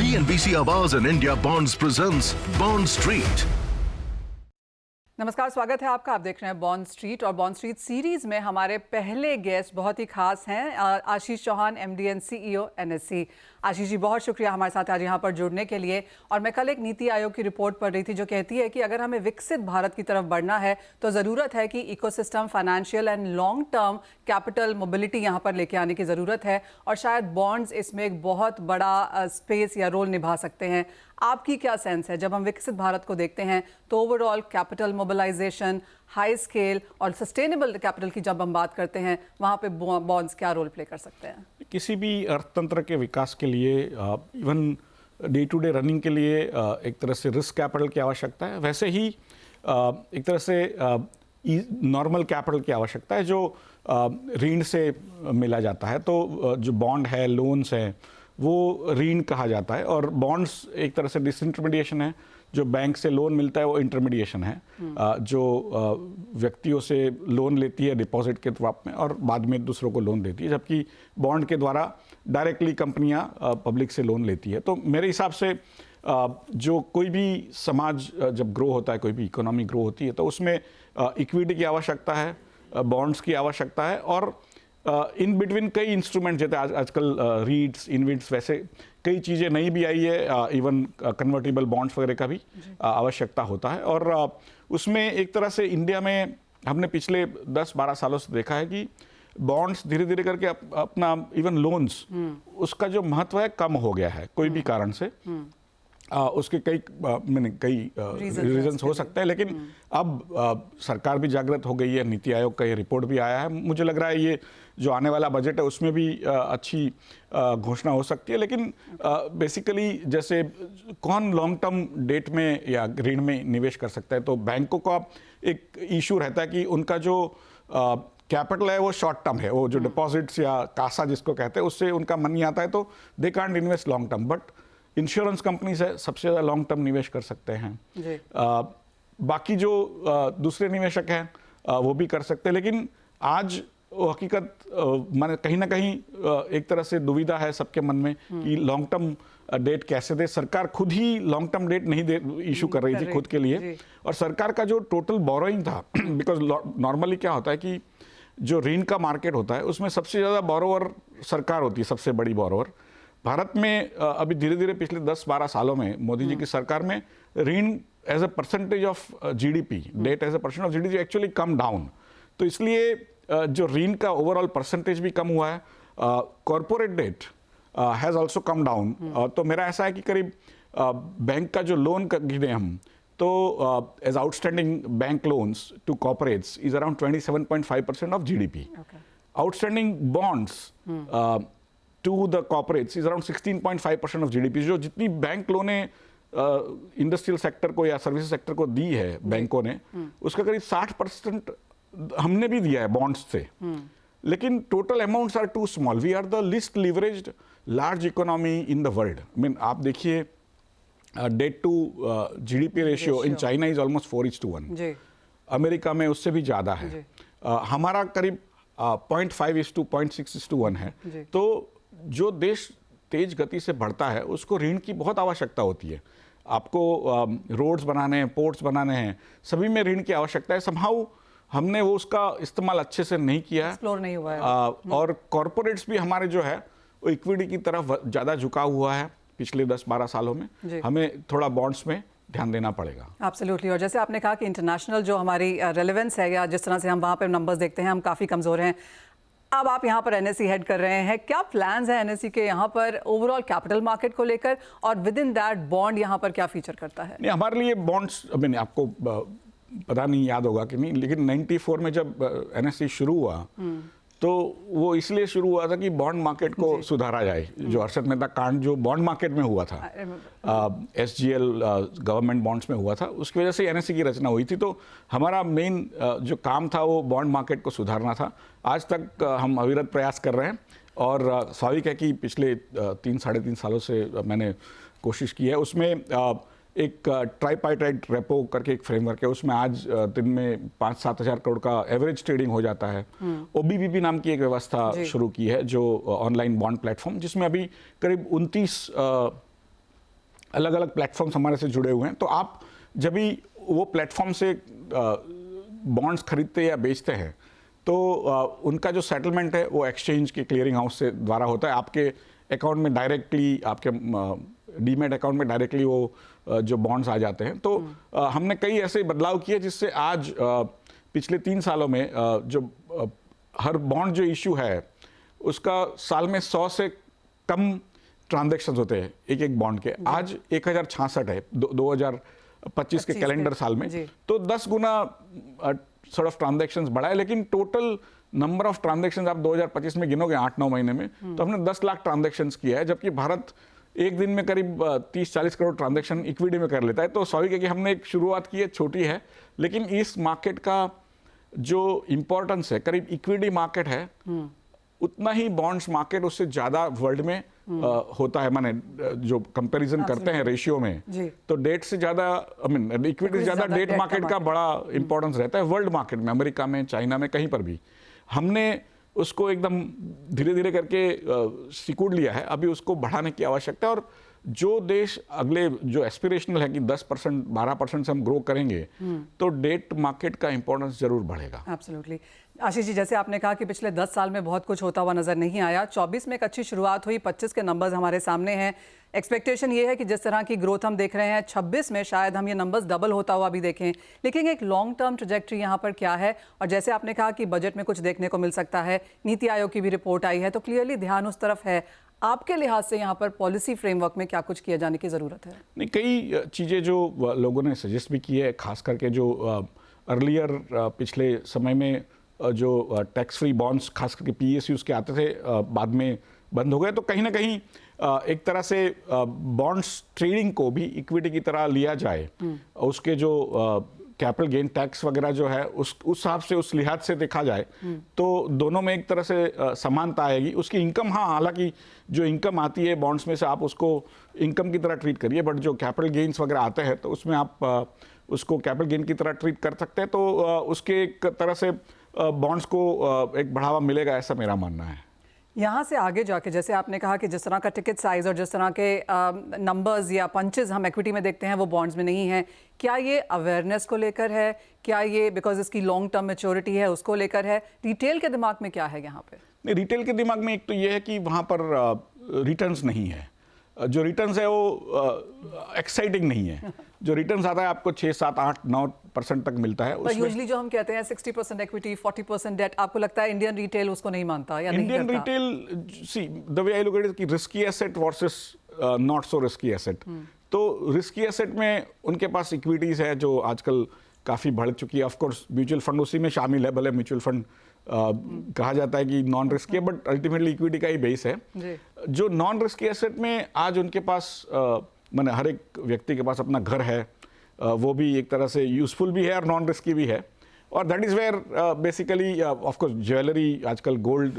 CNBC Awaaz and India Bonds presents Bond Street. नमस्कार, स्वागत है आपका। आप देख रहे हैं बॉन्ड स्ट्रीट और बॉन्ड स्ट्रीट सीरीज में हमारे पहले गेस्ट बहुत ही खास हैं, Ashish Chauhan, MD and CEO NSE। Ashish ji, बहुत शुक्रिया हमारे साथ आज यहाँ पर जुड़ने के लिए। और मैं कल एक नीति आयोग की रिपोर्ट पढ़ रही थी जो कहती है कि अगर हमें विकसित भारत की तरफ बढ़ना है तो ज़रूरत है कि ecosystem, financial and long term capital mobility यहाँ पर लेके आने की ज़रूरत है और शायद बॉन्ड्स इसमें एक बहुत बड़ा स्पेस या रोल निभा सकते हैं। आपकी क्या सेंस है, जब हम विकसित भारत को देखते हैं तो overall capital mobilisation, high scale और सस्टेनेबल कैपिटल की जब हम बात करते हैं, वहाँ पे बॉन्ड्स क्या रोल प्ले कर सकते हैं? किसी भी अर्थतंत्र के विकास के लिए, even day to day running के लिए एक तरह से रिस्क कैपिटल की आवश्यकता है। वैसे ही एक तरह से नॉर्मल कैपिटल की आवश्यकता है जो ऋण से मिला जाता है। तो जो बॉन्ड है, लोन्स हैं, वो ऋण कहा जाता है और बॉन्ड्स एक तरह से डिसइंटरमीडिएशन है। जो बैंक से लोन मिलता है वो इंटरमीडिएशन है, जो व्यक्तियों से लोन लेती है डिपॉजिट के रूप में और बाद में दूसरों को लोन देती है, जबकि बॉन्ड के द्वारा डायरेक्टली कंपनियां पब्लिक से लोन लेती है। तो मेरे हिसाब से जो कोई भी समाज जब ग्रो होता है, कोई भी इकोनॉमी ग्रो होती है, तो उसमें इक्विटी की आवश्यकता है, बॉन्ड्स की आवश्यकता है और इन बिटवीन कई इंस्ट्रूमेंट, जैसे आजकल रीट्स, इनविट्स, वैसे कई चीज़ें नई भी आई है। इवन कन्वर्टेबल बॉन्ड्स वगैरह का भी आवश्यकता होता है। और उसमें एक तरह से इंडिया में हमने पिछले 10-12 सालों से देखा है कि बॉन्ड्स धीरे धीरे करके अपना इवन लोन्स, उसका जो महत्व है कम हो गया है कोई भी कारण से। उसके कई रीजंस हो सकते हैं, लेकिन अब सरकार भी जागृत हो गई है। नीति आयोग का ये रिपोर्ट भी आया है। मुझे लग रहा है ये जो आने वाला बजट है उसमें भी अच्छी घोषणा हो सकती है। लेकिन बेसिकली जैसे कौन लॉन्ग टर्म डेट में या ऋण में निवेश कर सकता है, तो बैंकों का एक इशू रहता है कि उनका जो कैपिटल है वो शॉर्ट टर्म है। वो जो डिपॉजिट्स या कासा जिसको कहते हैं, उससे उनका मन नहीं आता है, तो they can't invest long term. But insurance companies है, सबसे ज़्यादा लॉन्ग टर्म निवेश कर सकते हैं। बाकी जो दूसरे निवेशक हैं वो भी कर सकते हैं। लेकिन आज वो हकीकत माने कहीं ना कहीं एक तरह से दुविधा है सबके मन में कि लॉन्ग टर्म डेट कैसे दे। सरकार खुद ही लॉन्ग टर्म डेट नहीं दे इशू कर रही थी खुद के लिए, और सरकार का जो टोटल बोरोइंग था, बिकॉज नॉर्मली क्या होता है कि जो ऋण का मार्केट होता है उसमें सबसे ज़्यादा बोरोवर सरकार होती है, सबसे बड़ी बोरोवर। भारत में अभी धीरे धीरे पिछले 10-12 सालों में मोदी जी की सरकार में ऋण as a percentage of GDP, debt as a percent of GDP actually come down. तो इसलिए जो ऋण का ओवरऑल परसेंटेज भी कम हुआ है। Corporate debt has also come down. तो मेरा ऐसा है कि करीब बैंक का जो लोन गिने हम, तो as outstanding bank loans to corporates is around 27.5% of GDP। Outstanding bonds to the corporates is around 16.5% of GDP। जो जितनी बैंक लोनें इंडस्ट्रियल सेक्टर को या सर्विस सेक्टर को दी है बैंकों ने, उसका करीब 60% हमने भी दिया है बॉन्ड्स से। लेकिन total amounts are too small. We are the least leveraged large economy in the world. I mean आप देखिए, debt to GDP ratio in China is almost 4:1। America में उससे भी ज़्यादा है। हमारा करीब 0.5:0.6:1 है। तो जो देश तेज गति से बढ़ता है उसको ऋण की बहुत आवश्यकता होती है। आपको रोड्स बनाने हैं, पोर्ट्स बनाने हैं, सभी में ऋण की आवश्यकता है। समहाउ हमने वो उसका इस्तेमाल अच्छे से नहीं किया है, एक्सप्लोर नहीं हुआ है। और कॉर्पोरेट्स भी हमारे जो है वो इक्विटी की तरफ ज़्यादा झुका हुआ है पिछले 10-12 सालों में। हमें थोड़ा बॉन्ड्स में ध्यान देना पड़ेगा। एब्सोल्युटली। और जैसे आपने कहा कि इंटरनेशनल जो हमारी रेलेवेंस है या जिस तरह से हम वहाँ पे नंबर्स देखते हैं, हम काफ़ी कमज़ोर हैं। अब आप यहाँ पर NSE हेड कर रहे हैं, क्या प्लान्स हैं NSE के यहाँ पर ओवरऑल कैपिटल मार्केट को लेकर, और विद इन दैट बॉन्ड यहाँ पर क्या फीचर करता है? नहीं, हमारे लिए बॉन्ड्स, मैंने आपको पता नहीं याद होगा कि नहीं, लेकिन 94 में जब NSE शुरू हुआ तो वो इसलिए शुरू हुआ था कि बॉन्ड मार्केट को सुधारा जाए। जो हर्षद मेहता कांड जो बॉन्ड मार्केट में हुआ था, SGL गवर्नमेंट बॉन्ड्स में हुआ था, उसकी वजह से NSE की रचना हुई थी। तो हमारा मेन जो काम था वो बॉन्ड मार्केट को सुधारना था। आज तक हम अविरत प्रयास कर रहे हैं और स्वाभाविक है कि पिछले 3-3.5 सालों से मैंने कोशिश की है। उसमें एक ट्राइपार्टाइट रेपो करके एक फ्रेमवर्क है, उसमें आज दिन में 5-7 हज़ार करोड़ का एवरेज ट्रेडिंग हो जाता है। OBBB नाम की एक व्यवस्था शुरू की है जो ऑनलाइन बॉन्ड प्लेटफॉर्म, जिसमें अभी करीब 29 अलग अलग प्लेटफॉर्म्स हमारे से जुड़े हुए हैं, तो आप जब भी वो प्लेटफॉर्म से बॉन्ड्स खरीदते या बेचते हैं तो उनका जो सेटलमेंट है वो एक्सचेंज के क्लियरिंग हाउस से द्वारा होता है। आपके अकाउंट में डायरेक्टली, आपके डीमैट अकाउंट में डायरेक्टली वो जो बॉन्ड्स आ जाते हैं। तो हमने कई ऐसे बदलाव किए जिससे आज पिछले 3 सालों में जो हर बॉन्ड जो इशू है उसका साल में 100 से कम ट्रांजैक्शंस होते हैं एक एक बॉन्ड के। आज 1066 है 2025 के कैलेंडर साल में, तो 10 गुना सॉर्ट ऑफ ट्रांजैक्शंस बढ़ा है। लेकिन टोटल नंबर ऑफ ट्रांजैक्शंस आप 2025 में गिनोगे 8-9 महीने में, तो हमने 10 लाख ट्रांजैक्शंस किया है, जबकि भारत एक दिन में करीब 30-40 करोड़ ट्रांजैक्शन इक्विटी में कर लेता है। तो स्वाभाविक है कि हमने एक शुरुआत की है, छोटी है, लेकिन इस मार्केट का जो इंपॉर्टेंस है, करीब इक्विटी मार्केट है उतना ही बॉन्ड्स मार्केट उससे ज्यादा वर्ल्ड में होता है। माने जो कंपैरिजन करते हैं रेशियो में, तो डेट से ज्यादा, आई मीन इक्विटी से ज्यादा डेट मार्केट का बड़ा इंपॉर्टेंस रहता है वर्ल्ड मार्केट में, अमेरिका में, चाइना में, कहीं पर भी। हमने उसको एकदम धीरे धीरे करके सिकुड़ लिया है, अभी उसको बढ़ाने की आवश्यकता है। और जो देश अगले जो एस्पिरेशनल है कि 10% 12% से हम ग्रो करेंगे, तो डेट मार्केट का इंपॉर्टेंस जरूर बढ़ेगा। एब्सोल्युटली। आशीष जी, जैसे आपने कहा कि पिछले 10 साल में बहुत कुछ होता हुआ नजर नहीं आया, 24 में एक अच्छी शुरुआत हुई, 25 के नंबर्स हमारे सामने हैं। एक्सपेक्टेशन ये है कि जिस तरह की ग्रोथ हम देख रहे हैं 26 में शायद हम ये नंबर्स डबल होता हुआ भी देखें, लेकिन एक लॉन्ग टर्म ट्रैजेक्टरी यहाँ पर क्या है? और जैसे आपने कहा कि बजट में कुछ देखने को मिल सकता है, नीति आयोग की भी रिपोर्ट आई है, तो क्लियरली ध्यान उस तरफ है। आपके लिहाज से यहाँ पर पॉलिसी फ्रेमवर्क में क्या कुछ किया जाने की ज़रूरत है? नहीं, कई चीज़ें जो लोगों ने सजेस्ट भी की है, खास करके जो अर्लियर पिछले समय में जो टैक्स फ्री बॉन्ड्स खास करके PSUs के आते थे, बाद में बंद हो गए। तो कहीं ना कहीं एक तरह से बॉन्ड्स ट्रेडिंग को भी इक्विटी की तरह लिया जाए, उसके जो कैपिटल गेन टैक्स वगैरह जो है उस हिसाब से, उस लिहाज से देखा जाए तो दोनों में एक तरह से समानता आएगी। उसकी इनकम, हाँ, हालांकि जो इनकम आती है बॉन्ड्स में से आप उसको इनकम की तरह ट्रीट करिए, बट जो कैपिटल गेन्स वगैरह आते हैं तो उसमें आप उसको कैपिटल गेन की तरह ट्रीट कर सकते हैं। तो उसके एक तरह से बॉन्ड्स को एक बढ़ावा मिलेगा, ऐसा मेरा मानना है। यहाँ से आगे जाके जैसे आपने कहा कि जिस तरह का टिकट साइज और जिस तरह के नंबर्स या पंचेस हम इक्विटी में देखते हैं वो बॉन्ड्स में नहीं है, क्या ये अवेयरनेस को लेकर है? क्या ये बिकॉज इसकी लॉन्ग टर्म मैच्योरिटी है उसको लेकर है? रिटेल के दिमाग में क्या है यहाँ पे? नहीं, रिटेल के दिमाग में एक तो ये है कि वहाँ पर रिटर्न्स नहीं है, जो रिटर्न्स है वो एक्साइटिंग नहीं है। जो रिटर्न्स आता है आपको 6, 7, 8, 9% तक मिलता है। पर यूजुअली जो हम कहते हैं 60% इक्विटी, 40% डेट, आपको लगता है इंडियन रिटेल उसको नहीं मानता या नहीं करता? Indian retail, see the way I look at it कि risky asset versus not so risky asset. तो रिस्की एसेट में उनके पास इक्विटीज है जो आजकल काफ़ी बढ़ चुकी है। ऑफ कोर्स म्यूचुअल फंड उसी में शामिल है, भले म्यूचुअल फंड कहा जाता है कि नॉन रिस्की है, बट अल्टीमेटली इक्विटी का ही बेस है। जो नॉन रिस्की एसेट में आज उनके पास माने हर एक व्यक्ति के पास अपना घर है, वो भी एक तरह से यूजफुल भी है और नॉन रिस्की भी है। और that is where basically of course jewellery, आजकल गोल्ड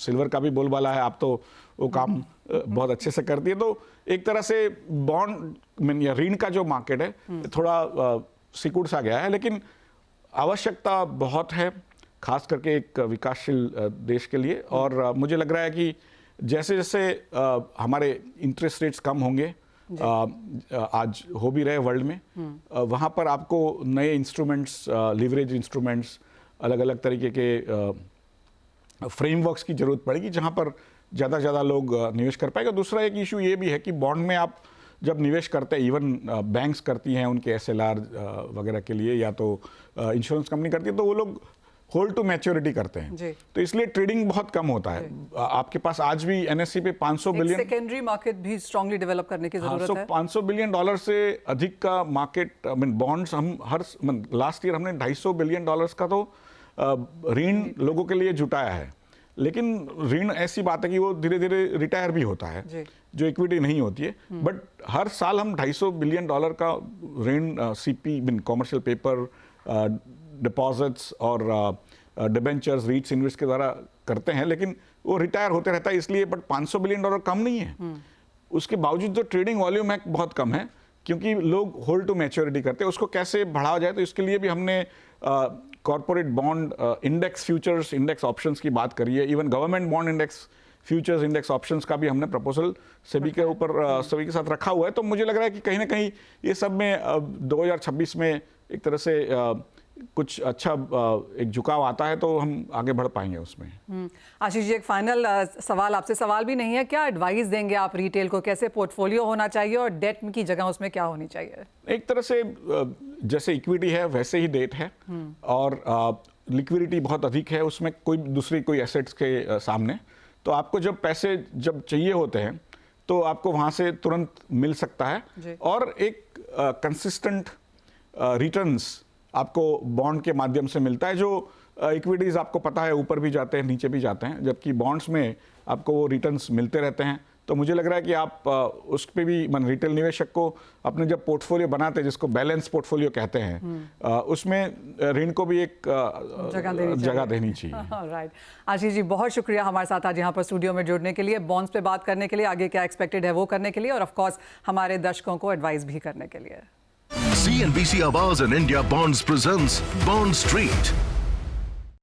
सिल्वर का भी बोलबाला है, आप तो वो काम बहुत अच्छे से करती है। तो एक तरह से बॉन्ड या ऋण का जो मार्केट है थोड़ा सिकुड़ सा गया है, लेकिन आवश्यकता बहुत है, खास करके एक विकासशील देश के लिए। और मुझे लग रहा है कि जैसे जैसे हमारे इंटरेस्ट रेट्स कम होंगे, आज हो भी रहे वर्ल्ड में, वहाँ पर आपको नए इंस्ट्रूमेंट्स, लिवरेज इंस्ट्रूमेंट्स, अलग अलग तरीके के फ्रेमवर्क्स की जरूरत पड़ेगी जहाँ पर ज़्यादा से ज़्यादा लोग निवेश कर पाएगा। दूसरा एक इशू ये भी है कि बॉन्ड में आप जब निवेश करते हैं, इवन बैंक्स करती हैं उनके SLR वगैरह के लिए, या तो इंश्योरेंस कंपनी करती है, तो वो लोग होल्ड टू मैच्योरिटी करते हैं, तो इसलिए ट्रेडिंग बहुत कम होता है। आपके पास आज भी NSE पे 500 बिलियन सेकेंडरी मार्केट भी स्ट्रांगली डेवलप करने की जरूरत है। 500 बिलियन डॉलर से अधिक का मार्केट, आई मीन बॉन्ड्स, हम हर लास्ट ईयर हमने 250 बिलियन डॉलर्स का तो ऋण लोगों के लिए जुटाया है। लेकिन ऋण ऐसी बात है कि वो धीरे धीरे रिटायर भी होता है, जो इक्विटी नहीं होती है। बट हर साल हम 250 बिलियन डॉलर का ऋण CP mean commercial paper, deposits और डिबेंचर्स, रीट्स, इन्वेस्ट के द्वारा करते हैं, लेकिन वो रिटायर होते रहता है इसलिए। बट 500 बिलियन डॉलर कम नहीं है, उसके बावजूद जो ट्रेडिंग वॉल्यूम है बहुत कम है, क्योंकि लोग होल्ड टू मैच्योरिटी करते हैं। उसको कैसे बढ़ाया जाए, तो इसके लिए भी हमने corporate bond index futures, index options की बात करी है। Even government bond index futures index options का भी हमने प्रपोजल सेबी के ऊपर सभी के साथ रखा हुआ है। तो मुझे लग रहा है कि कहीं ना कहीं ये सब में 2026 में एक तरह से कुछ अच्छा एक झुकाव आता है तो हम आगे बढ़ पाएंगे उसमें। आशीष जी, एक फाइनल सवाल आपसे, सवाल भी नहीं है, क्या एडवाइस देंगे आप रिटेल को, कैसे पोर्टफोलियो होना चाहिए और डेट की जगह उसमें क्या होनी चाहिए? एक तरह से जैसे इक्विटी है वैसे ही डेट है और लिक्विडिटी बहुत अधिक है उसमें, कोई एसेट्स के सामने। तो आपको जब पैसे जब चाहिए होते हैं तो आपको वहाँ से तुरंत मिल सकता है और एक कंसिस्टेंट रिटर्न्स आपको बॉन्ड के माध्यम से मिलता है। जो इक्विटीज़ आपको पता है ऊपर भी जाते हैं नीचे भी जाते हैं, जबकि बॉन्ड्स में आपको वो रिटर्न्स मिलते रहते हैं। तो मुझे लग रहा है कि आप उस पर भी रिटेल निवेशक को अपने जब पोर्टफोलियो बनाते हैं, जिसको बैलेंस पोर्टफोलियो कहते हैं, उसमें ऋण को भी एक जगह देनी चाहिए। राइट। आशीष जी, बहुत शुक्रिया हमारे साथ आज यहाँ पर स्टूडियो में जुड़ने के लिए, बॉन्ड्स पे बात करने के लिए, आगे क्या एक्सपेक्टेड है वो करने के लिए और ऑफ कोर्स हमारे दर्शकों को एडवाइस भी करने के लिए। CNBC Awaaz and India Bonds presents Bond Street.